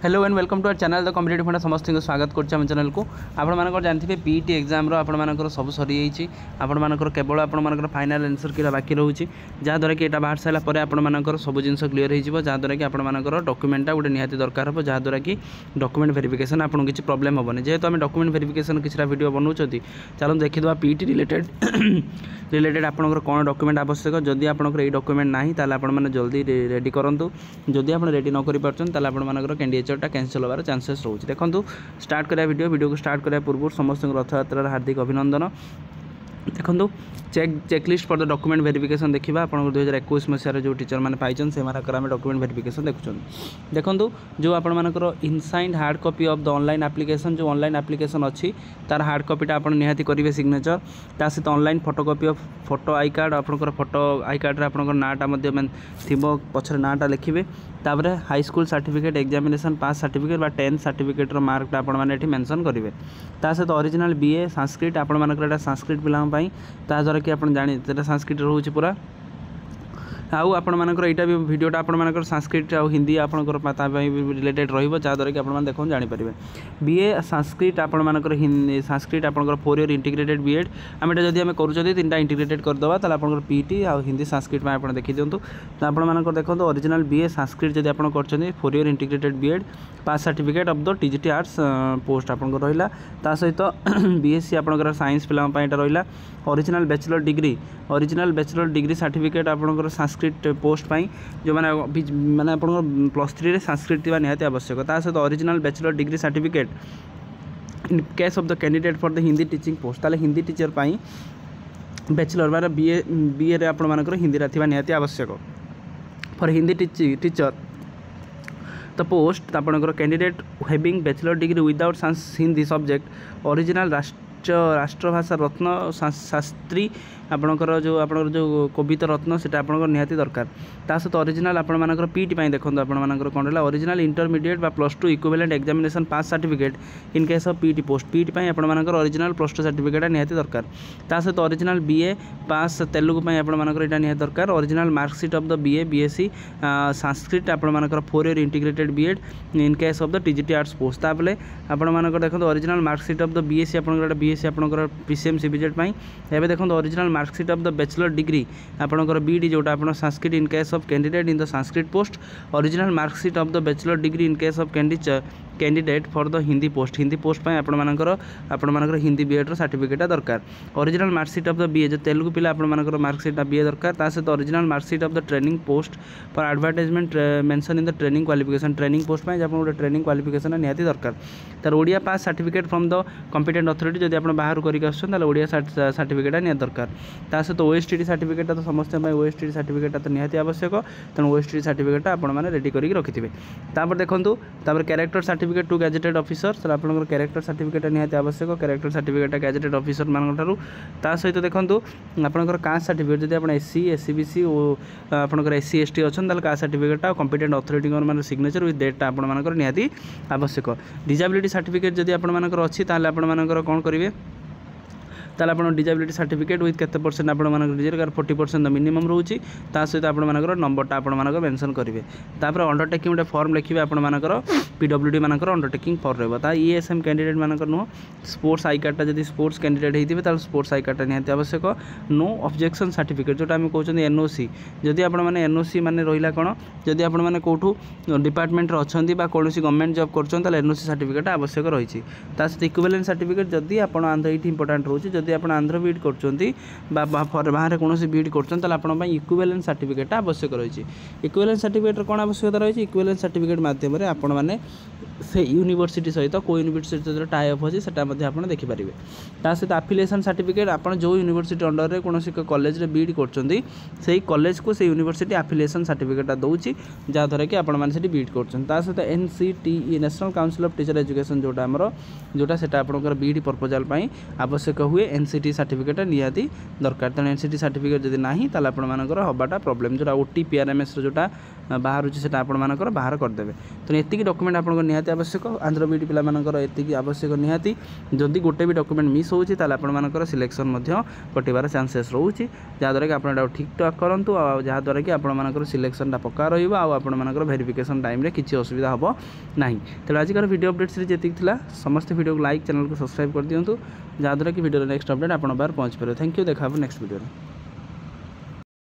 Hello and welcome to our channel the competitive funda समस्त स्वागत कर चैनल को आपंकर जानते पीटी एग्जाम आपर सब सरी आपर केवल आपर फाइनाल आंसर कि बाकी रोचे जहाँद्वारा कि बाहर सारापर आपर सब जिन क्लीयर हो जहाँद्वारा कि आपर डॉक्यूमेंटा गोटे निहाती दरकार हो जहाँद्वारा कि डॉक्यूमेंट वेरिफिकेशन आपको किसी प्रोब्लेम हेनी जेहेतु आम डॉक्यूमेंट वेरिफिकेशन किसी वीडियो बनाऊँ चलो देखीद पीटी रिलेटेड आपंकर कौन डॉक्यूमेंट आवश्यक जदि आपंकर ये डॉक्यूमेंट ना आपने जल्दी रेडी करूँ जदि आप रेडी न कर आपर कैंडिडेटटा कैंसल होवार चांसेस रोचे। देखो स्टार्ट करा वीडियो को स्टार्ट करा पूर्व समस्त रथयात्रार हार्दिक अभिनंदन। देखो checklist for the document verification देखा आप 2021 मसीह जो टीचर मैंने पाई से आम डॉक्यूमेंट वेरिफिकेशन देखुं। देखो जो आपर inside hard copy of the online application जो ऑनलाइन एप्लिकेशन अच्छी तार हार्ड कॉपीटा आप निहाती करेंगे सिग्नेचर ता सहित online photocopy of photo I card आपंकर फोटो आई कार्ड आप नाटा थी पचर नाटा लिखे तापर high school certificate examination pass certificate बा 10th सर्टिफिकेट मार्कटा आपने मेंशन करेंगे ता सहित ओरिजिनल बीए संस्कृत आपर संस्कृत पिलांपाई ताद्वारा कि आप जानी संस्कृत रोचे पूरा आउ आपर यहाँ भी भिडियोटा आपर संस्कृत आ हिंदी आपंकर रिलेटेड रहा कि आप देखो जानीपारे बीए संस्कृत आपर हिंदी संस्कृत आपंकर 4 year इंटीग्रेटेड बीएड आम जब आम कर 3टा इंटीग्रेटेड करदे आप पीटी आ हिंदी संस्कृत में आप देखी दिंतु तो आपर देखो ओरिजिनल बीए संस्कृत जब आप कर 4 year integrated BEd pass certificate of the TGT arts post आपंकर रहा ता सहित बीएससी आपंकर साइंस पिलांटा रहा ओरिजिनल बैचलर डिग्री सर्टिफिकेट आपंकर संस्कृत पोस्ट पाई जो मैंने आप +3 संस्कृत निहाती आवश्यक ता सहित original bachelor degree certificate in case of the candidate for the Hindi teaching post ताले हिंदी टीचर पाई बैचलर माने बीए रे आपन हिंदी राथिबा निहाती आवश्यक for Hindi teacher the post आपन candidate having bachelor degree without Hindi subject original Rashtrabhasha Ratna Shastri आपणकर जो कविता रत्न से निहाती दरकार ता सहित ओरिजिनल आपर पीटी देखो आपर कौन रहा original intermediate +2 equivalent examination pass certificate in case of PT post PT आपर ओरिजिनल +2 सर्टिफिकेट निहाती दरकार ता सहित ओरिजिनल बीए पास तेलुगु आपर यहाँ निहाती दरकार original marksheet of the BA BSc Sanskrit आपर 4 year integrated BEd in case of the TGT arts post तापले आपर देखो original marksheet of the BSc आपंकर बीएससी आपंकर पीसीएम सीबीजेड एवं देखो original marksheet of the bachelor degree आपंकर बीडी जोटा आप Sanskrit in case of candidate in the Sanskrit post original marksheet of the bachelor degree in case of candidate for the Hindi post आपर Hindi BEd certificate दरकार original marksheet of the BA जो तेलुगु पिला आपर marksheet BA दरकार ता सहित original marksheet of the training post for advertisement mention in the training qualification training post आप गोटे ट्रेनिंग क्वालिफिकेशन निहाती दरकार तार Odia pass certificate from the competent authority जब आप बाहर करके आडिया सर्टिफिकेट निहाती दरकार ता सहित ओएसटीडी सर्टिफिकेट तो समस्त ओएसटीडी सर्टिफिकेट तो निहाती आवश्यक तेणु ओएसटीडी सर्टिफिकेट आपने रेडी करके रखिथे तापर देखो character certificate to gazetted officer sir आपन कैरेक्टर सर्टिफिकेट निहाती आवश्यक कैरेक्टर सर्टिफिकेट गैजेटेड ऑफिसर मान ता सहित देखो आपंकर कास्ट सर्टिफिकेट जब आप एससी एससीबीसी और आपंकर एससी एसटी अच्छा कास्ट सर्टिफिकेट कॉम्पिटेंट अथॉरिटी मान सिग्नेचर विथ डेटा आपंकर निहाती आवश्यक डिसेबिलिटी सर्टिफिकेट जब आपंकर अच्छी आपंकर कौन करेंगे ताल आप डिसेबिलिटी सर्टिफिकेट विथ केते परसेंट आप 40% मिनिमम रोचे ता सहित आप नंबरटा आप मेंशन करेंगे तापर अंडरटेकिंग गोटे फॉर्म लिखिए आपर पीडब्ल्यूडी मानकर अंडरटेकिंग फॉर्म रहा ईएसएम कैंडिडेट मानकर नुह स्पोर्ट्स आई कार्डटा जब स्पोर्ट्स कैंडिडेट होते स्पोर्ट्स आई कार्डटा निहाती आवश्यक नो ऑब्जेक्शन सर्टिफिकेट जोटा आम कहते एनओसी जदि आप एनओसी मान रहा कौन जदि आपने कौटू डिपार्टमेंट अच्छा कौन गवर्नमेंट जॉब कर एनओसी सर्टिफिकेट आवश्यक रही सहित इक्विवेलेंट सर्टिफिकेट जदि आप आंध्र ये इंपोर्टाट रोचे जदि आप आंध्र बीड कर बाहर कौन बीड कर इक्विवेलेंट सर्टिफिकेट आवश्यक रही इक्विवेलेंट सर्टिफिकेट कौन आवश्यकता रही इक्विवेलेंट सर्टिफिकेट माध्यम आपण मैंने से यूनिवर्सिटी सहित को यूनिवर्सिटी सहित टाई अप अच्छी से देखिपारे ता सहित आफिलिएशन सर्टिफिकेट आप जो यूनिवर्सिटी अंडर में कौन कॉलेज रे बीड कर कॉलेज को से यूनिवर्सिटी आफिलिएशन सर्टिफिकेट दूसरी जहाँद्वारा कि आपड़ी बीड कर सहित NCTE national council of teacher education जोटा से बीड प्रपोजाल आवश्यक हुए एनसीटी सर्टिफिकेट निहाती दरकार तेणु एनसीटी सर्टिफिकेट जब ना ताल आपर हवाटा प्रोब्लेम जो ओटी पीआरएमएस जोटा बाहर से आपर बाहर करदे तेणु एतिक डॉक्यूमेंट आपको निहाती आवश्यक आंध्र बीटी पिलामानकर एतिकी आवश्यक निहाती जदि गोटे भी डॉक्यूमेंट मिस होउची ताले आपनमानकर सिलेक्शन मध्य कटिबार चांसेस रहउची जहाँद्वारा कि आप ठीक ठाक करूँ जहाँद्वारा कि आपंकर सिलेक्शनटा पक्का रहा आपंकर वेरिफिकेशन टाइम किसी असुविधा हम ना। तेणु आजिकार वीडियो अपडेट सीरीज जी समस्त वीडियो को लाइक चैनल को सब्सक्राइब कर दिंतु जहाँद्वारा कि वीडियो नेक्स्ट अपडेट आप पहुँच पारे। थैंक यू देखा नेक्स्ट वीडियो।